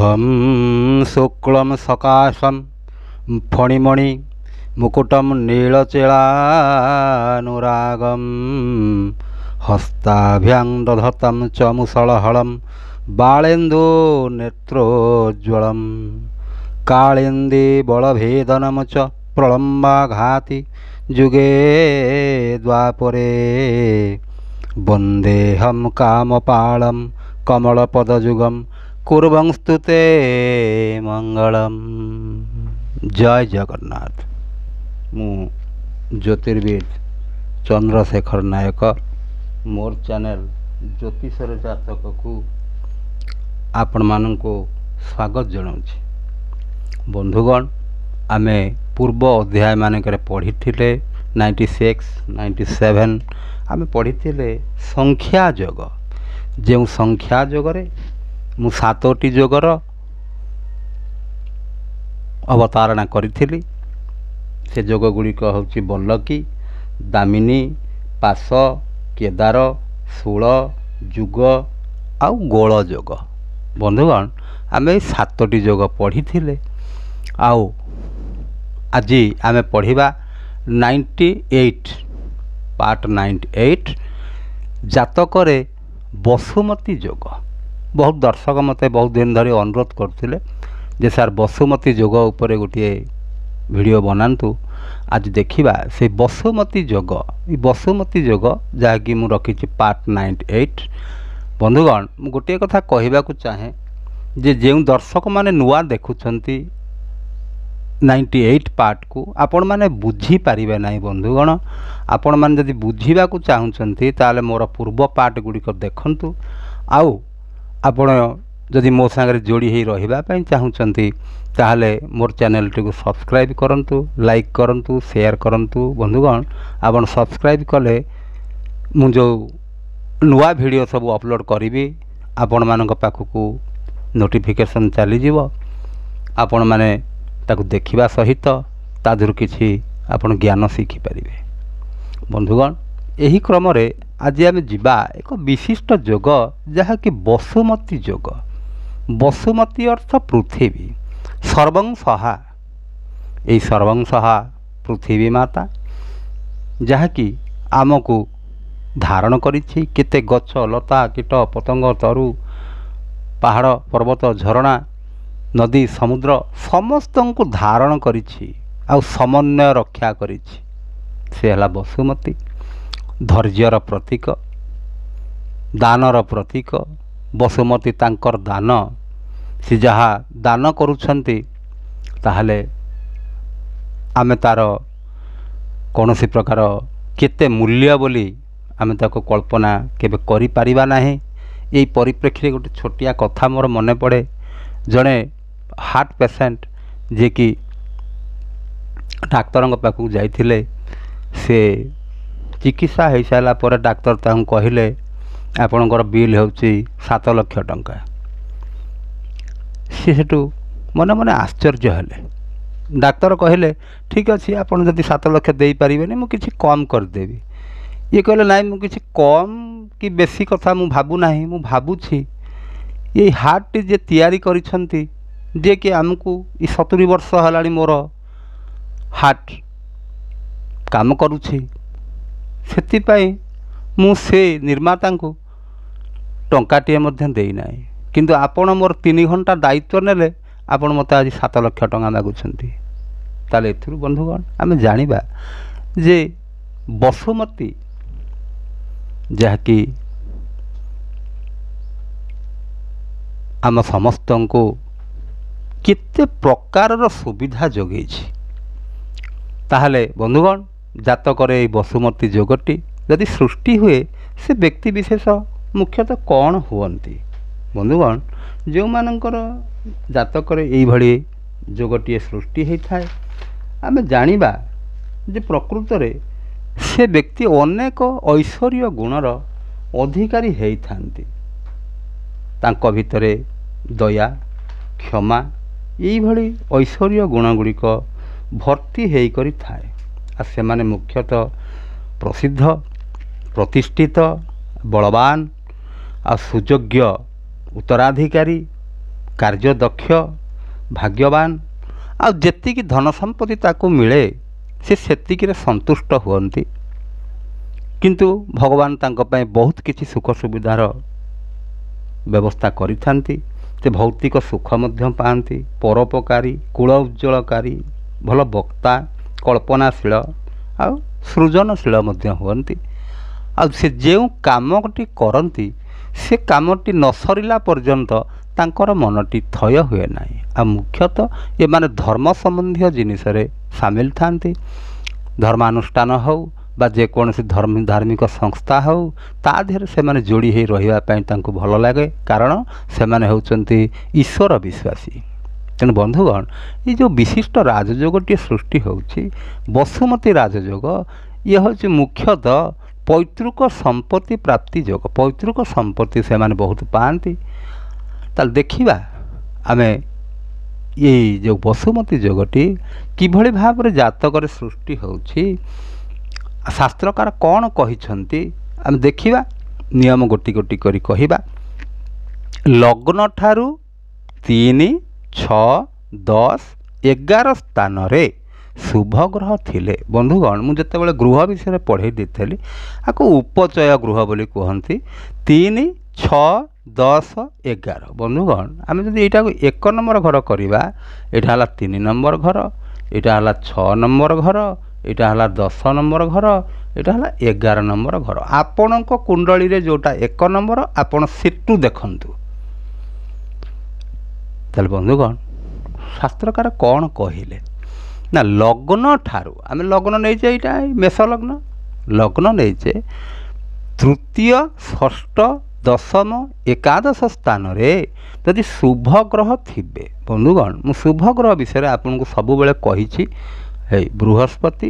शुभं शुक्लं सकाशं फणिमणि मुकुटं नीलचेलानुरागं हस्ताभ्यां दधतं च मुसलहलं बालेन्दु नेत्रोज्ज्वलं काळिन्दी बलभेदनं च प्रलम्बाघाति जुगे द्वापरे वन्देऽहं कामपालं कमलपदयुगं कुर्वंस्तु ते मंगलम। जय जगन्नाथ। मु ज्योतिर्विद चंद्रशेखर नायक मोर चैनल ज्योतिषर जातक को आपण मानक स्वागत जनाऊँगी। बंधुगण आमे पूर्व अध्याय मानक पढ़ी 96 97 आमे पढ़ी संख्या जोग। जो संख्या जोगरे मु 7टी जोगर अवतारणा करी। से जोग गुड़िक हूँ बल्लकी, दामिनी, पाश, केदार, शूल, जुग आउ गोल जोग। बंधुगण आम 7टी जोग पढ़ी आउ आज आम पढ़ा 98 पार्ट 98 जातकरे बसुमती जोग। बहुत दर्शक मते बहुत दिन धरी अनुरोध करते जे सार बसुमती जोग उपरे गोटे वीडियो बनातु। आज देखिबा से बसुमती जोग। बसुमती जोग जहाँकि मु रखी पार्ट 98। बंधुगण मु गोटे कथा कहवा चाहे जे जो दर्शक माने नुआ देखुंती 98 पार्ट को आपण माने बुझी पारिबे नहीं। बंधुगण आपण माने जदि बुझीबा को चाहुंचंती ताले मोर पूर्व पार्ट गुड़िक देखंतु। आउ आपण जदि मो सांगे जोड़ी ही रहिबा पई चाहुंचंती ताले मोर चैनल टी को सब्सक्राइब करंतु, लाइक करंतु, शेयर करंतु। बंधुगण आपण सब्सक्राइब कले मु जो नुआ वीडियो सब अपलोड करी आपण मानक पाखकू नोटिफिकेशन चली जीवो। आपण माने ताकू देखिबा सहित तादुर किछि आपण ज्ञान शिखि परिबे। बंधुगण एही क्रम रे आज आम जीवा एक विशिष्ट जोग जहाँकि बसुमती जोग। बसुमती अर्थ पृथ्वी, सर्वं सहा। यही सर्वं सहा पृथ्वी माता जहाँकि आमको धारण करिछि। केते गछ लता कीट पतंग तरु पहाड़ पर्वत झरणा नदी समुद्र समस्त को धारण करिछि आउ समन्वय रक्षा करिछि। से हला बसुमती। धैर्यर प्रतीक, दानर प्रतीक। बसुमती तांकर दान, से जहाँ दान करुछंती ताहले आमे तार कौनसी प्रकार केते मूल्य बोली आमे ताको कल्पना केबे करि पारिबा नाही। एई परिप्रेक्षी गोटे छोटिया कथा मोर मने पड़े। जड़े हार्ट पेसेंट जे कि डाक्तर पाखक जाइथिले, से चिकित्सा हो सारा पर डाक्तर ताहू कहले आपणकर बिल होची 7 लाख टंका। सी सेठू मन मन आश्चर्य हेले। डाक्तर कहले ठीक अच्छे आपड़ जब 7 लाख दे पारे मु किछि कम करदेवी। ये कहले नाई मु किछि कम कि बेसी कथा मु भाबू नाही। मु भाबुछि ये हार्ट जे तैयारी करिसंती जे कि आमको 70 वर्ष हलाणी मोर हार्ट काम करुछि। सेतिपाई मु से निर्माता को टंकाटे मध्य देई नाही। किंतु आपण मोर 3 घंटा दायित्व नेले आपण मत आज 7 लाख टंका मागुछंती। ताले एथुरु बंधुगण आमे जानिबा जे बसुमती जहाँकि आम समस्त को केते प्रकार सुविधा जोगई। ताहले बंधुगण जातकरे बसुमती जोगटी यदि सृष्टि हुए से व्यक्ति विशेष मुख्यतः कौन हुअन्ति। बंधुगण जो मानकर जातकरे एई भली जोगटी सृष्टि होता है आमे जानिबा जे प्रकृत रे से व्यक्ति अनेक ऐश्वर्य गुणर अधिकारी होइथांती। तांको भितरे दया, क्षमा यही भली ऐश्वर्य गुण गुड़िक भर्ती होकर थाए। आ से माने मुख्यतः प्रसिद्ध, प्रतिष्ठित, बलवान आ सुयोग्य उत्तराधिकारी କାର୍ଯ୍ୟଦକ୍ଷ, ଭାଗ୍ୟବାନ, ଆଉ ଯେତିକି ଧନ ସମ୍ପତ୍ତି ତାକୁ ମିଳେ ସେ ସେତିକିରେ ସନ୍ତୁଷ୍ଟ ହୁଅନ୍ତି। କିନ୍ତୁ ଭଗବାନ ତାଙ୍କ ପାଇଁ ବହୁତ କିଛି ସୁଖ ସୁବିଧାର ବ୍ୟବସ୍ଥା କରିଥାନ୍ତି। ସେ ଭୌତିକ ସୁଖ ମଧ୍ୟ ପାଆନ୍ତି। ପରୋପକାରୀ, କୂଳ ଉଜ୍ଜ୍ୱଳକାରୀ, ଭଲ ବକ୍ତା, କଳ୍ପନାଶୀଳ ଆଉ ସୃଜନଶୀଳ ମଧ୍ୟ ହୁଅନ୍ତି। ଆଉ ସେ ଯେଉଁ କାମଟି କରନ୍ତି ସେ କାମଟି ନ ସରିଲା ପର୍ଯ୍ୟନ୍ତ ତାଙ୍କର ମନଟି ଥୟ ହୁଏ ନାହିଁ। ଆଉ ମୁଖ୍ୟତଃ ଏମାନେ ଧର୍ମ ସମ୍ବନ୍ଧୀୟ ଜିନିଷରେ ସାମିଲ ଥାନ୍ତି। ଧର୍ମାନୁଷ୍ଠାନ ହେଉ ବା ଯେକୌଣସି ଧାର୍ମିକ ସଂସ୍ଥା ହେଉ ତା ଦେହରେ ସେମାନେ ଯୋଡ଼ି ହୋଇ ରହିବା ପାଇଁ ତାଙ୍କୁ ଭଲ ଲାଗେ, କାରଣ ସେମାନେ ହେଉଛନ୍ତି ଈଶ୍ୱର ବିଶ୍ୱାସୀ। ତେଣୁ ବନ୍ଧୁଗଣ, ଏ ଯେଉଁ ବିଶିଷ୍ଟ ରାଜଯୋଗଟିଏ ସୃଷ୍ଟି ହେଉଛି ବସୁମତୀ ରାଜଯୋଗ, ଇଏ ହେଉଛି ମୁଖ୍ୟତଃ ପୈତୃକ ସମ୍ପତ୍ତି ପ୍ରାପ୍ତି ଯୋଗ। ପୈତୃକ ସମ୍ପତ୍ତି ସେମାନେ ବହୁତ ପାଆନ୍ତି। ତାହେଲେ ଦେଖିବା ଆମେ ଏଇ ଯେଉଁ ବସୁମତୀ ଯୋଗଟି କିଭଳି ଭାବରେ ଜାତକରେ ସୃଷ୍ଟି ହେଉଛି, ଶାସ୍ତ୍ରକାର କ'ଣ କହିଛନ୍ତି ଆମେ ଦେଖିବା। ନିୟମ ଗୋଟି ଗୋଟି କରି କହିବା। ଲଗ୍ନ ଠାରୁ 3, 6, 10, 11 ସ୍ଥାନରେ ଶୁଭ ଗ୍ରହ ଥିଲେ, ବନ୍ଧୁଗଣ ମୁଁ ଯେତେବେଳେ ଗୃହ ବିଷୟରେ ପଢ଼େଇ ଦେଇଥିଲି ଆକୁ ଉପଚୟ ଗୃହ ବୋଲି କୁହନ୍ତି। 3, 6, 10, 11 ବନ୍ଧୁଗଣ, ଆମେ ଯଦି ଏଇଟାକୁ 1 ନମ୍ବର ଘର କରିବା, ଏଇଟା ହେଲା 3 ନମ୍ବର ଘର, ଏଇଟା ହେଲା 6 ନମ୍ବର ଘର, ଏଇଟା ହେଲା 10 ନମ୍ବର ଘର, ଏଇଟା ହେଲା 11 ନମ୍ବର ଘର। ଆପଣଙ୍କ କୁଣ୍ଡଳୀରେ ଯେଉଁଟା 1 ନମ୍ବର ଆପଣ ସେଠୁ ଦେଖନ୍ତୁ। ତାହେଲେ ବନ୍ଧୁଗଣ, ଶାସ୍ତ୍ରକାର କ'ଣ କହିଲେ ନା, ଲଗ୍ନ ଠାରୁ ଆମେ ଲଗ୍ନ ନେଇଛେ, ଏଇଟା ମେଷ ଲଗ୍ନ, ଲଗ୍ନ ନେଇଛେ ତୃତୀୟ, ଷଷ୍ଠ, ଦଶମ, ଏକାଦଶ ସ୍ଥାନରେ ଯଦି ଶୁଭ ଗ୍ରହ ଥିବେ, ବନ୍ଧୁଗଣ ମୁଁ ଶୁଭ ଗ୍ରହ ବିଷୟରେ ଆପଣଙ୍କୁ ସବୁବେଳେ କହିଛି। ହେଇ ବୃହସ୍ପତି,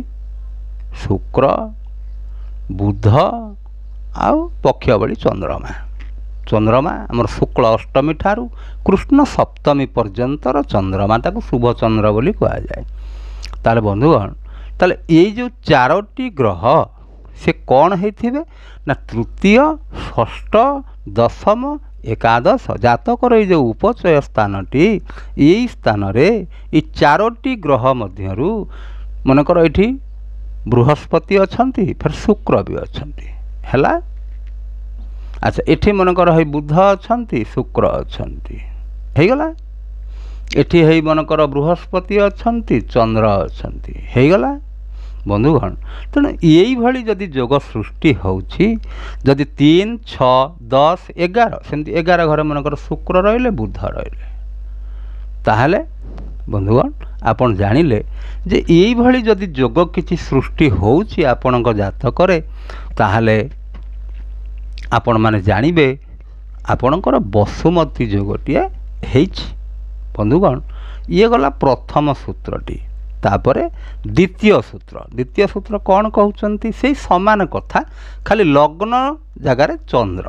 ଶୁକ୍ର, ବୁଧ ଆଉ ପକ୍ଷବଳି ଚନ୍ଦ୍ରମା। ଚନ୍ଦ୍ରମା ଆମର ଶୁକ୍ଳ ଅଷ୍ଟମୀ ଠାରୁ କୃଷ୍ଣ ସପ୍ତମୀ ପର୍ଯ୍ୟନ୍ତର ଚନ୍ଦ୍ରମା, ତାକୁ ଶୁଭ ଚନ୍ଦ୍ର ବୋଲି କୁହାଯାଏ। ତାହେଲେ ବନ୍ଧୁଗଣ, ତାହେଲେ ଏଇ ଯେଉଁ 4ଟି ଗ୍ରହ ସେ କ'ଣ ହେଇଥିବେ ନା ତୃତୀୟ, ଷଷ୍ଠ, ଦଶମ, ଏକାଦଶ। ଜାତକର ଏଇ ଯେଉଁ ଉପଚୟ ସ୍ଥାନଟି, ଏଇ ସ୍ଥାନରେ ଏଇ 4ଟି ଗ୍ରହ ମଧ୍ୟରୁ ମନେକର ଏଇଠି ବୃହସ୍ପତି ଅଛନ୍ତି, ଫେର ଶୁକ୍ର ବି ଅଛନ୍ତି, ହେଲା। ଆଚ୍ଛା, ଏଠି ମନେକର ହେଇ ବୁଧ ଅଛନ୍ତି, ଶୁକ୍ର ଅଛନ୍ତି, ହେଇଗଲା। ଏଠି ହେଇ ମନେକର ବୃହସ୍ପତି ଅଛନ୍ତି, ଚନ୍ଦ୍ର ଅଛନ୍ତି, ହେଇଗଲା ବନ୍ଧୁଗଣ। ତେଣୁ ଏଇଭଳି ଯଦି ଯୋଗ ସୃଷ୍ଟି ହେଉଛି, ଯଦି 3, 6, 10, 11 ସେମିତି 11 ଘରେ ମନେକର ଶୁକ୍ର ରହିଲେ, ବୁଧ ରହିଲେ, ତାହେଲେ ବନ୍ଧୁଗଣ ଆପଣ ଜାଣିଲେ ଯେ ଏଇଭଳି ଯଦି ଯୋଗ କିଛି ସୃଷ୍ଟି ହେଉଛି ଆପଣଙ୍କ ଜାତକରେ, ତାହେଲେ ଆପଣମାନେ ଜାଣିବେ ଆପଣଙ୍କର ବସୁମତୀ ଯୋଗଟିଏ ହେଇଛି। ବନ୍ଧୁଗଣ, ଇଏ ଗଲା ପ୍ରଥମ ସୂତ୍ରଟି। ତାପରେ ଦ୍ୱିତୀୟ ସୂତ୍ର, ଦ୍ୱିତୀୟ ସୂତ୍ର କ'ଣ କହୁଛନ୍ତି? ସେଇ ସମାନ କଥା, ଖାଲି ଲଗ୍ନ ଜାଗାରେ ଚନ୍ଦ୍ର।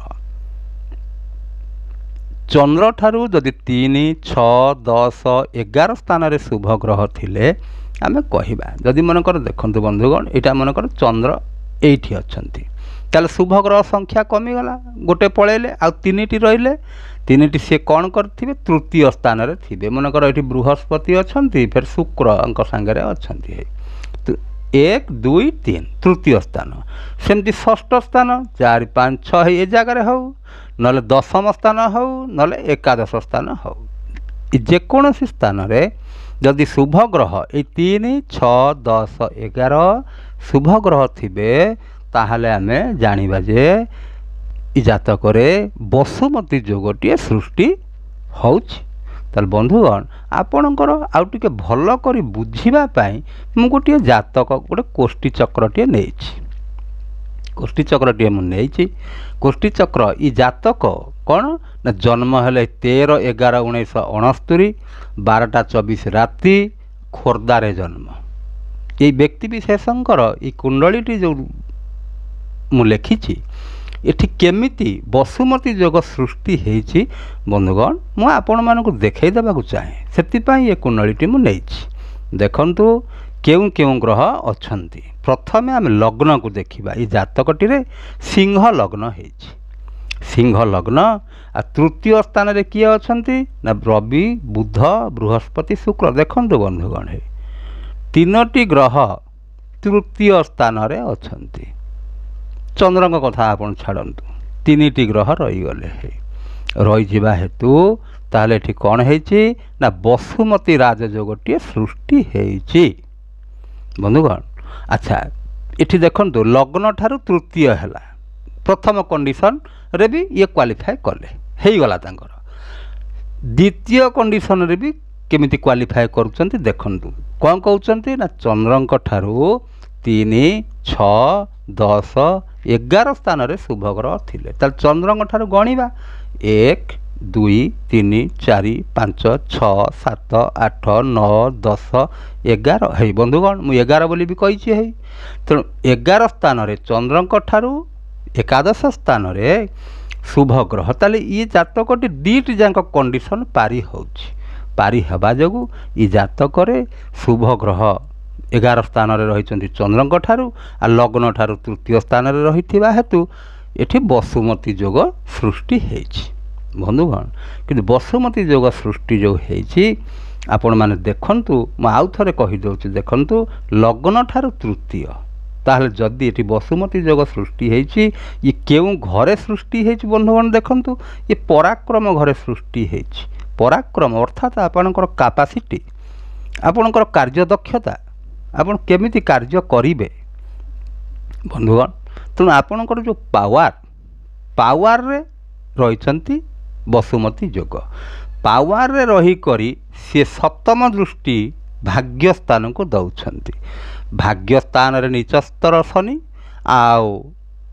ଚନ୍ଦ୍ରଠାରୁ ଯଦି 3, 6, 10, 11 ସ୍ଥାନରେ ଶୁଭ ଗ୍ରହ ଥିଲେ ଆମେ କହିବା। ଯଦି ମନେକର ଦେଖନ୍ତୁ ବନ୍ଧୁଗଣ, ଏଇଟା ମନେକର ଚନ୍ଦ୍ର ଏଇଠି ଅଛନ୍ତି, ତାହେଲେ ଶୁଭ ଗ୍ରହ ସଂଖ୍ୟା କମିଗଲା, ଗୋଟେ ପଳେଇଲେ, ଆଉ 3ଟି ରହିଲେ। 3ଟି ସିଏ କ'ଣ କରିଥିବେ? ତୃତୀୟ ସ୍ଥାନରେ ଥିବେ। ମନେକର ଏଠି ବୃହସ୍ପତି ଅଛନ୍ତି, ଫେର ଶୁକ୍ରଙ୍କ ସାଙ୍ଗରେ ଅଛନ୍ତି, 1, 2, 3 ତୃତୀୟ ସ୍ଥାନ। ସେମିତି ଷଷ୍ଠ ସ୍ଥାନ 4, 5, 6 ଏ ଜାଗାରେ ହେଉ, ନହେଲେ ଦଶମ ସ୍ଥାନ ହେଉ, ନହେଲେ ଏକାଦଶ ସ୍ଥାନ ହେଉ, ଯେକୌଣସି ସ୍ଥାନରେ ଯଦି ଶୁଭ ଗ୍ରହ ଏଇ 3, 6, 10, 11 ଶୁଭ ଗ୍ରହ ଥିବେ, ତାହେଲେ ଆମେ ଜାଣିବା ଯେ ଏ ଜାତକରେ ବସୁମତୀ ଯୋଗଟିଏ ସୃଷ୍ଟି ହେଉଛି। ତାହେଲେ ବନ୍ଧୁଗଣ, ଆପଣଙ୍କର ଆଉ ଟିକେ ଭଲ କରି ବୁଝିବା ପାଇଁ ମୁଁ ଗୋଟିଏ ଜାତକ, ଗୋଟେ କୋଷ୍ଠୀ ଚକ୍ରଟିଏ ନେଇଛି। କୋଷ୍ଠୀ ଚକ୍ରଟିଏ ମୁଁ ନେଇଛି। କୋଷ୍ଠୀ ଚକ୍ର ଇ ଜାତକ କ'ଣ ନା ଜନ୍ମ ହେଲେ 13, 11, 1969, 12ଟା 24 ରାତି, ଖୋର୍ଦ୍ଧାରେ ଜନ୍ମ। ଏଇ ବ୍ୟକ୍ତି ବିଶେଷଙ୍କର ଏଇ କୁଣ୍ଡଳୀଟି ଯେଉଁ ମୁଁ ଲେଖିଛି, ଏଠି କେମିତି ବସୁମତୀ ଯୋଗ ସୃଷ୍ଟି ହେଇଛି ବନ୍ଧୁଗଣ ମୁଁ ଆପଣମାନଙ୍କୁ ଦେଖାଇ ଦେବାକୁ ଚାହେଁ। ସେଥିପାଇଁ ଏ କୁଣ୍ଡଳୀଟି ମୁଁ ନେଇଛି। ଦେଖନ୍ତୁ କେଉଁ କେଉଁ ଗ୍ରହ ଅଛନ୍ତି। ପ୍ରଥମେ ଆମେ ଲଗ୍ନକୁ ଦେଖିବା। ଏଇ ଜାତକଟିରେ ସିଂହ ଲଗ୍ନ ହେଇଛି। सिंह लग्न आ तृतीय स्थान रे किए अछंती ना रवि बुध बृहस्पति शुक्र देखंतु बंधुगण हे तीनोटी ग्रह तृतीय स्थान रे अछंती चंद्र कथा आपण छाड़तु तीनिटी ग्रह रहीगले रही हेतु ताहले एठी कौन है ना वसुमती राजयोगटी सृष्टि है बंधुगण। अच्छा इठी देखंतु लग्न ठारू तृतीय है प्रथम कंडीशन रे भी ये क्वालिफाई कले हो गला तांकर द्वितीय कंडीशन रे भी केमिति क्वालिफाई करूछंती देखंतु कौन कहउछंती ना चंद्रंक ठारू 3 6 10 11 स्थान रे शुभ ग्रह थिले ताल चंद्रंक ठारू गणिबा 1 2 3 4 5 6 7 8 9 10 11 है बंधुगण मु 11 बोली भी कही है तेणु 11 स्थान रे चंद्रंक ठारू एकादश स्थान रे शुभ ग्रह ताले ये जातकटी दीटी जाक कंडीशन पारी होउछि पारी हवा जोगु ये जातक रे शुभ ग्रह 11 स्थान रे रहिचंती चंद्रंक ठारू आ लग्न ठारू तृतीय स्थान रे रहिथिबा हेतु एठी वसुमती योग सृष्टि हेछि बंधुगण कि वसुमती योग सृष्टि जो हेछि आपण माने देखंतु म आउ थरे कहि दउछि देखंतु लग्न ठारू तृतीय ताहले जदि एटी वसुमती योग सृष्टि हेछि ये केउ घरे सृष्टि हेछि बंधुगण देखंतु ये पराक्रम घरे सृष्टि हेछि पराक्रम अर्थात आपणकर कैपेसिटी आपणकर कार्यदक्षता आपण केमिति कार्य करिवे बंधुगण तेणु आपणकर जो पावर रे रहिचंती वसुमती योग पावर रे रही करी से सप्तम दृष्टि भाग्य स्थान को दउछंती भाग्य स्थान रे नीचस्तर शनि आउ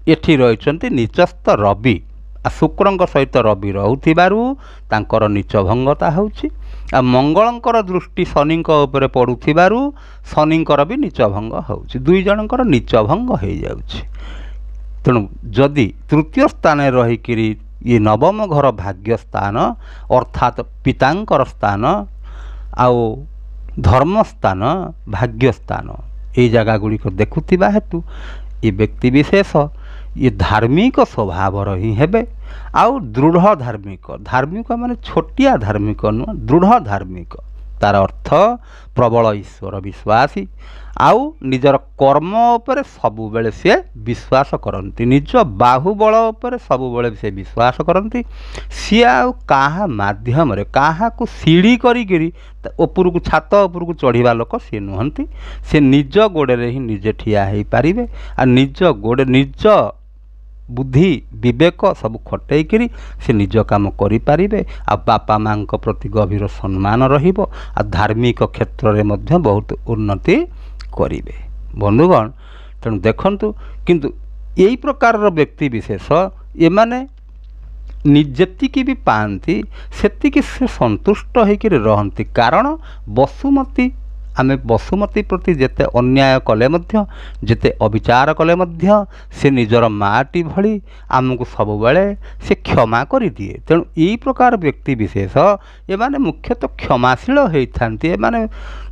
एठी रहिचंती नीचस्थ रवि आ शुक्रंक सहित रवि रहुथिबारु तांकर नीच भंगता होउछि आ मंगलंकर दृष्टि शनिंक ऊपर पड़ुथिबारु शनिंकर भी नीच भंग होउछि दुई जनकर नीच भंग हो जाउछि तेणु जदि तृतीय स्थान रही किरी ये नवम घर भाग्य स्थान अर्थात पितांकर स्थान आउ धर्म स्थान भाग्य स्थान ये जगह गुड़िक देखुथिबा हेतु ये व्यक्ति विशेष ये धार्मिक स्वभाव ही हेबे आउ दृढ़ धार्मिक माने छोटिया धार्मिक नुह दृढ़ धार्मिक तार अर्थ प्रबल ईश्वर विश्वासी आउ निजर कर्म उपरे सबु बेले से विश्वास करती निज बाहुबल उपरे सबु बेले से विश्वास करती सी आउ काहा माध्यम रे काहा को सीढ़ी करी ऊपर को छात ऊपर को चढ़ीवा लोक सी नुहंती से निज गोड़े रे ही निजे ठिया हो पारिबे आ निज गोड़े निज बुद्धि विवेक सब खटई करी से निज काम करि पारिबे आ बापा माँ प्रति गभीर सम्मान रहिबो आ धार्मिक क्षेत्र रे मध्य बहुत उन्नति करिबे बंधुगण तेणु देखंतु किंतु यही प्रकार व्यक्ति विशेष ये माने जेतिकी भी पाती सेतिकी से संतुष्ट होकर रहती कारण वसुमती आमे वसुमती प्रति जेते अन्याय कले मध्य जेते अविचार कले मध्य से निजर माटी भली आमको सब बेले से क्षमा कर दिए तेणु यही प्रकार व्यक्ति विशेष ये माने मुख्यतः क्षमाशील होती ये माने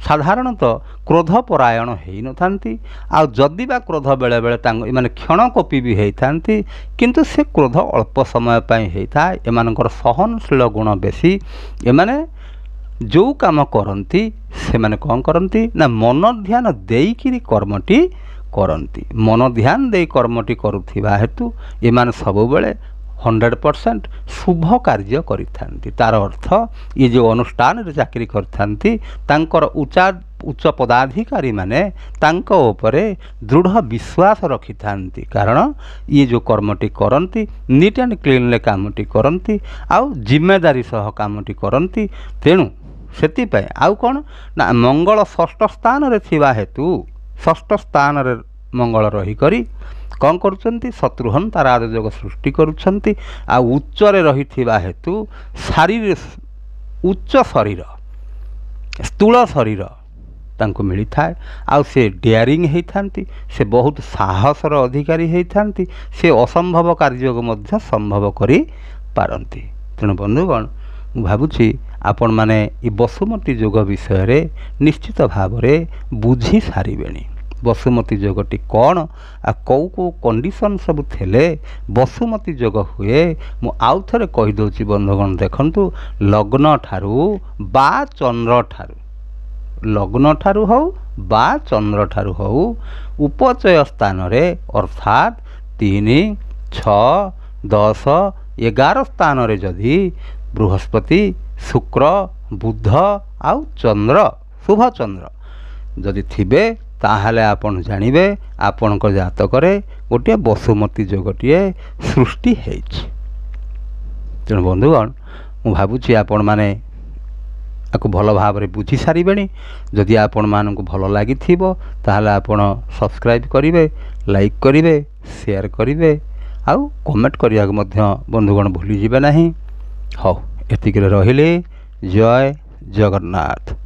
साधारणतः क्रोधपरायण हो न आ जदि बा क्रोध बेले बेले माने क्षणकोपी भी होती किंतु से क्रोध अल्प समय होता है एमानकर सहनशील गुण बेसी एमाने जो काम करती से माने कौन करती ना मन ध्यान देइकिरी कर्मटी करती मन ध्यान दे कर्मटी करुथिबा हेतु एमाने सब बेले 100% शुभ कार्य करिथांती तार अर्थ ये जो अनुष्ठान रे चाकरी करथांती तांकर उच्च पदाधिकारी माने तांको उपरे दृढ़ विश्वास रखिथांती कारण ये जो कर्मटी करती नीट एंड क्लीन ले कामटी करती आउ जिम्मेदारी सह कामटी करती तेणु सेतिपाई आउ कौन ना मंगल षष्ठ स्थान रे थिबा हेतु षष्ठ स्थान रे मंगल रही करी कौन करुछंती शत्रुहंता राजयोग सृष्टि करुछंती आ उच्च रे रही थिबा हेतु शारीर उच्च शरीर स्थूल शरीर तांको मिली थाए आउ से डेयरिंग होती से बहुत साहसर अधिकारी होती से असंभव कार्य को मध्य संभव करि पारंती तेणु बंधुगण मु भाबुछि आपण माने ई वसुमती योग विषय रे निश्चित भाव रे बुझी सारिबेनी ବସୁମତୀ ଯୋଗଟି କ'ଣ ଆଉ କେଉଁ କେଉଁ କଣ୍ଡିସନ୍ ସବୁ ଥିଲେ ବସୁମତୀ ଯୋଗ ହୁଏ ମୁଁ ଆଉ ଥରେ କହିଦେଉଛି ବନ୍ଧୁଗଣ। ଦେଖନ୍ତୁ, ଲଗ୍ନ ଠାରୁ ବା ଚନ୍ଦ୍ର ଠାରୁ, ଲଗ୍ନ ଠାରୁ ହେଉ ବା ଚନ୍ଦ୍ର ଠାରୁ ହେଉ ଉପଚୟ ସ୍ଥାନରେ ଅର୍ଥାତ୍ 3, 6, 10, 11 ସ୍ଥାନରେ ଯଦି ବୃହସ୍ପତି, ଶୁକ୍ର, ବୁଧ ଆଉ ଚନ୍ଦ୍ର, ଶୁଭ ଚନ୍ଦ୍ର ଯଦି ଥିବେ ତାହେଲେ ଆପଣ ଜାଣିବେ ଆପଣଙ୍କ ଜାତକରେ ଗୋଟିଏ ବସୁମତୀ ଯୋଗଟିଏ ସୃଷ୍ଟି ହେଇଛି। ତେଣୁ ବନ୍ଧୁଗଣ, ମୁଁ ଭାବୁଛି ଆପଣମାନେ ଆକୁ ଭଲ ଭାବରେ ବୁଝି ସାରିବେଣି। ଯଦି ଆପଣମାନଙ୍କୁ ଭଲ ଲାଗିଥିବ ତାହେଲେ ଆପଣ ସବସ୍କ୍ରାଇବ୍ କରିବେ, ଲାଇକ୍ କରିବେ, ସେୟାର କରିବେ ଆଉ କମେଣ୍ଟ କରିବାକୁ ମଧ୍ୟ ବନ୍ଧୁଗଣ ଭୁଲିଯିବେ ନାହିଁ। ହଉ, ଏତିକିରେ ରହିଲି। ଜୟ ଜଗନ୍ନାଥ।